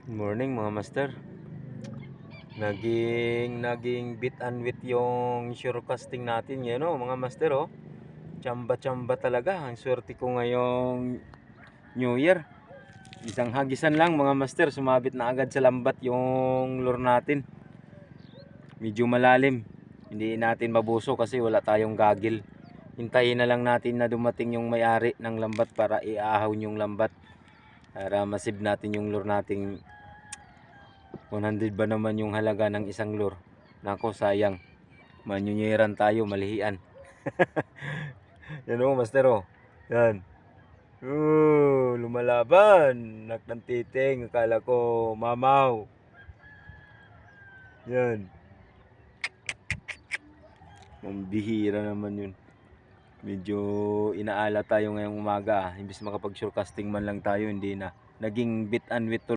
Good morning mga master. Naging bit and wit yung sure casting natin yan mga master Tsamba-tsamba talaga. Ang swerte ko ngayong New Year. Isang hagisan lang mga master, sumabit na agad sa lambat yung lure natin. Medyo malalim. Hindi natin mabuso kasi wala tayong gagil. Hintayin na lang natin na dumating yung may-ari ng lambat para iahon yung lambat. Para masib natin yung lure nating 100 ba naman yung halaga ng isang lure. Nako, sayang. Manyunyeran tayo, malihian. Yan master Yan. Lumalaban. Naknang titing. Akala ko mamaw. Yan. Mambihira naman yun. Medyo inaala tayo ngayong umaga. Imbis makapag-surecasting man lang tayo, hindi na. Naging bit and wit